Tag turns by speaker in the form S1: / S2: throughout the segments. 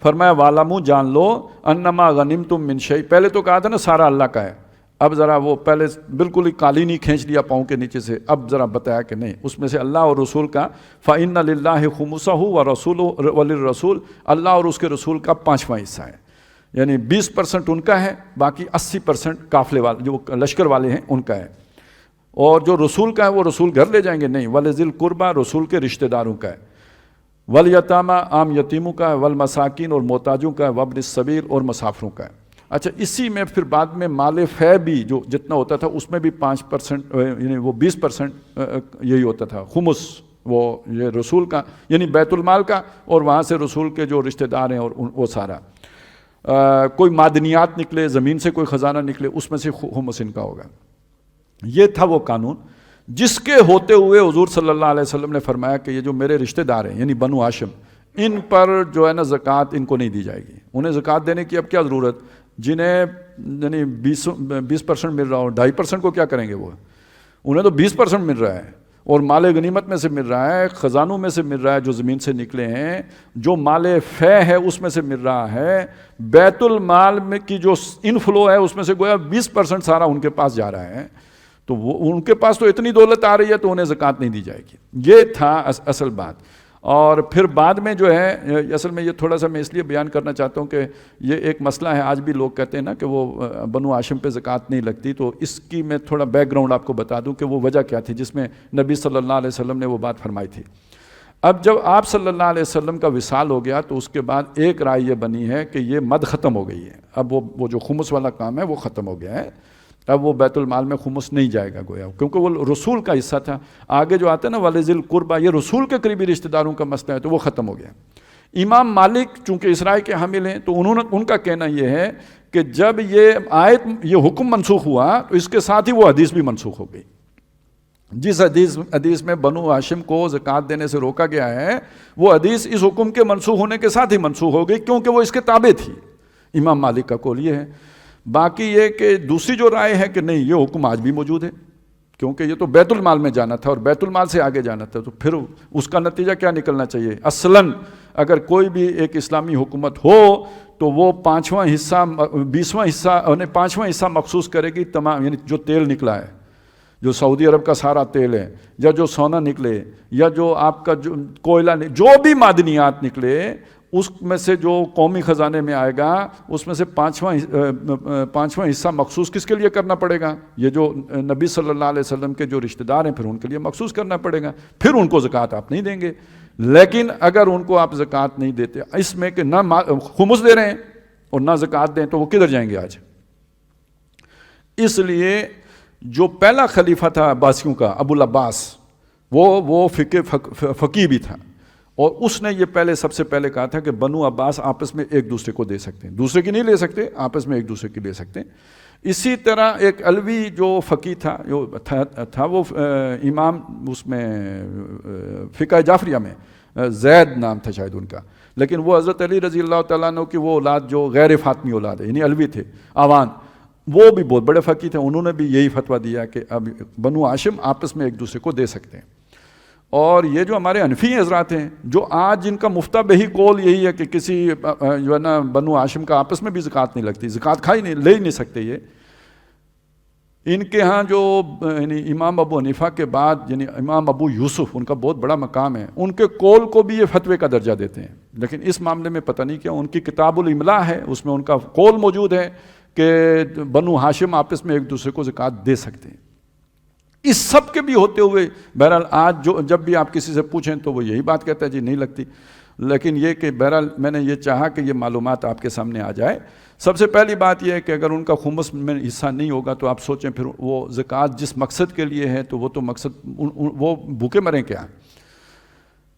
S1: فرمایا والمو جان لو انما غنمتم من شیء، پہلے تو کہا تھا نا سارا اللہ کا ہے، اب ذرا وہ پہلے بالکل ہی قالین ہی کھینچ لیا پاؤں کے نیچے سے، اب ذرا بتایا کہ نہیں، اس میں سے اللہ اور رسول کا فَإِنَّ لِلَّهِ خُمُسَهُ وَرَسُولُهُ وَلِلرَّسُولِ، اللہ اور اس کے رسول کا 5واں حصہ ہے، یعنی 20% ان کا ہے، باقی 80% قافلے والے جو لشکر والے ہیں ان کا ہے، اور جو رسول کا ہے وہ رسول گھر لے جائیں گے نہیں، وَلِذِي الْقُرْبَى رسول کے رشتہ داروں کا ہے، وَالْيَتَامَى عام یتیموں کا ہے، وَالْمَسَاکِین اور محتاجوں کا ہے، وَابْنِ السَّبِیل اور مسافروں کا ہے۔ اچھا اسی میں پھر بعد میں مال فے بھی جو جتنا ہوتا تھا اس میں بھی 5% یعنی وہ 20% یہی ہوتا تھا خمس، وہ یہ رسول کا یعنی بیت المال کا، اور وہاں سے رسول کے جو رشتہ دار ہیں اور وہ سارا کوئی معدنیات نکلے، زمین سے کوئی خزانہ نکلے، اس میں سے خمس ان کا ہوگا۔ یہ تھا وہ قانون جس کے ہوتے ہوئے حضور صلی اللہ علیہ وسلم نے فرمایا کہ یہ جو میرے رشتہ دار ہیں یعنی بنو ہاشم، ان پر جو ہے نا زکوٰۃ ان کو نہیں دی جائے گی، انہیں زکوٰۃ دینے کی اب کیا ضرورت، جنہیں یعنی 20% مل رہا ہو، 2.5% کو کیا کریں گے وہ، انہیں تو 20% مل رہا ہے، اور مال غنیمت میں سے مل رہا ہے، خزانوں میں سے مل رہا ہے جو زمین سے نکلے ہیں، جو مال فے ہے اس میں سے مل رہا ہے، بیت المال میں کی جو انفلو ہے اس میں سے گویا 20% سارا ان کے پاس جا رہا ہے، تو وہ ان کے پاس تو اتنی دولت آ رہی ہے تو انہیں زکوٰۃ نہیں دی جائے گی۔ یہ تھا اصل بات۔ اور پھر بعد میں جو ہے اصل میں یہ تھوڑا سا میں اس لیے بیان کرنا چاہتا ہوں کہ یہ ایک مسئلہ ہے، آج بھی لوگ کہتے ہیں نا کہ وہ بنو ہاشم پہ زکوٰۃ نہیں لگتی، تو اس کی میں تھوڑا بیک گراؤنڈ آپ کو بتا دوں کہ وہ وجہ کیا تھی جس میں نبی صلی اللہ علیہ وسلم نے وہ بات فرمائی تھی۔ اب جب آپ صلی اللہ علیہ وسلم کا وصال ہو گیا تو اس کے بعد ایک رائے یہ بنی ہے کہ یہ مد ختم ہو گئی ہے، اب وہ جو خمس والا کام ہے وہ ختم ہو گیا ہے، اب وہ بیت المال میں خمس نہیں جائے گا گویا، کیونکہ وہ رسول کا حصہ تھا۔ آگے جو آتا ہے نا وَلِذِي الْقُرْبَى، یہ رسول کے قریبی رشتہ داروں کا مسئلہ ہے تو وہ ختم ہو گیا۔ امام مالک چونکہ اسراء کے حامل ہیں تو ان کا کہنا یہ ہے کہ جب یہ حکم منسوخ ہوا تو اس کے ساتھ ہی وہ حدیث بھی منسوخ ہو گئی۔ جس حدیث میں بنو ہاشم کو زکوٰۃ دینے سے روکا گیا ہے وہ حدیث اس حکم کے منسوخ ہونے کے ساتھ ہی منسوخ ہو گئی، کیونکہ وہ اس کے تابع تھی۔ امام مالک کا قول یہ ہے۔ باقی یہ کہ دوسری جو رائے ہے کہ نہیں یہ حکم آج بھی موجود ہے، کیونکہ یہ تو بیت المال میں جانا تھا اور بیت المال سے آگے جانا تھا، تو پھر اس کا نتیجہ کیا نکلنا چاہیے، اصلاً اگر کوئی بھی ایک اسلامی حکومت ہو تو وہ 5واں حصہ مخصوص کرے گی تمام، یعنی جو تیل نکلا ہے، جو سعودی عرب کا سارا تیل ہے، یا جو سونا نکلے، یا جو آپ کا جو کوئلہ جو بھی معدنیات نکلے، اس میں سے جو قومی خزانے میں آئے گا اس میں سے 5واں حصہ مخصوص کس کے لیے کرنا پڑے گا، یہ جو نبی صلی اللہ علیہ وسلم کے جو رشتہ دار ہیں پھر ان کے لیے مخصوص کرنا پڑے گا، پھر ان کو زکوٰۃ آپ نہیں دیں گے۔ لیکن اگر ان کو آپ زکوٰۃ نہیں دیتے اس میں کہ نہ خمس دے رہے ہیں اور نہ زکوٰۃ دیں تو وہ کدھر جائیں گے آج؟ اس لیے جو پہلا خلیفہ تھا عباسیوں کا ابو العباس، وہ فقیہ بھی تھا، اور اس نے یہ سب سے پہلے کہا تھا کہ بنو عباس آپس میں ایک دوسرے کو دے سکتے ہیں، دوسرے کی نہیں لے سکتے، آپس میں ایک دوسرے کی لے سکتے ہیں۔ اسی طرح ایک علوی جو فقیہ تھا وہ امام اس میں فقہ جعفریہ میں زید نام تھا شاید ان کا، لیکن وہ حضرت علی رضی اللہ تعالیٰ عنہ کی وہ اولاد جو غیر فاطمی اولاد ہے یعنی علوی تھے آوان، وہ بھی بہت بڑے فقیہ تھے، انہوں نے بھی یہی فتویٰ دیا کہ اب بنو ہاشم آپس میں ایک دوسرے کو دے سکتے ہیں۔ اور یہ جو ہمارے حنفی حضرات ہیں جو آج جن کا مفتہ بہی قول یہی ہے کہ کسی جو ہے نا بنو ہاشم کا آپس میں بھی زکوٰۃ نہیں لگتی، زکوٰۃ لے ہی نہیں سکتے، یہ ان کے ہاں جو یعنی امام ابو حنیفہ کے بعد یعنی امام ابو یوسف ان کا بہت بڑا مقام ہے، ان کے قول کو بھی یہ فتوے کا درجہ دیتے ہیں، لیکن اس معاملے میں پتہ نہیں کیا ان کی کتاب الاملاء ہے اس میں ان کا قول موجود ہے کہ بنو ہاشم آپس میں ایک دوسرے کو زکوٰۃ دے سکتے ہیں۔ اس سب کے بھی ہوتے ہوئے بہرحال آج جب بھی آپ کسی سے پوچھیں تو وہ یہی بات کہتا ہے جی نہیں لگتی، لیکن یہ کہ بہرحال میں نے یہ چاہا کہ یہ معلومات آپ کے سامنے آ جائے۔ سب سے پہلی بات یہ ہے کہ اگر ان کا خمس میں حصہ نہیں ہوگا تو آپ سوچیں پھر وہ زکوٰۃ جس مقصد کے لیے ہے تو وہ تو مقصد وہ بھوکے مریں کیا،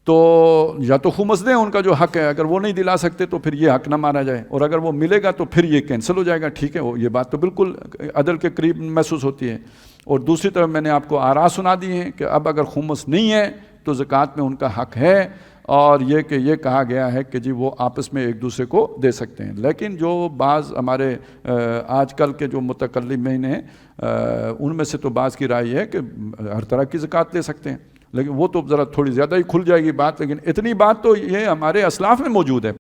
S1: تو یا تو خمس دیں ان کا جو حق ہے، اگر وہ نہیں دلا سکتے تو پھر یہ حق نہ مارا جائے، اور اگر وہ ملے گا تو پھر یہ کینسل ہو جائے گا، ٹھیک ہے، یہ بات تو بالکل عدل کے قریب محسوس ہوتی ہے۔ اور دوسری طرف میں نے آپ کو آراء سنا دی ہیں کہ اب اگر خمس نہیں ہے تو زکوٰۃ میں ان کا حق ہے، اور یہ کہ یہ کہا گیا ہے کہ جی وہ آپس میں ایک دوسرے کو دے سکتے ہیں۔ لیکن جو بعض ہمارے آج کل کے جو متکلمین ہیں ان میں سے تو بعض کی رائے ہے کہ ہر طرح کی زکوٰۃ لے سکتے ہیں، لیکن وہ تو ذرا تھوڑی زیادہ ہی کھل جائے گی بات، لیکن اتنی بات تو یہ ہمارے اسلاف میں موجود ہے۔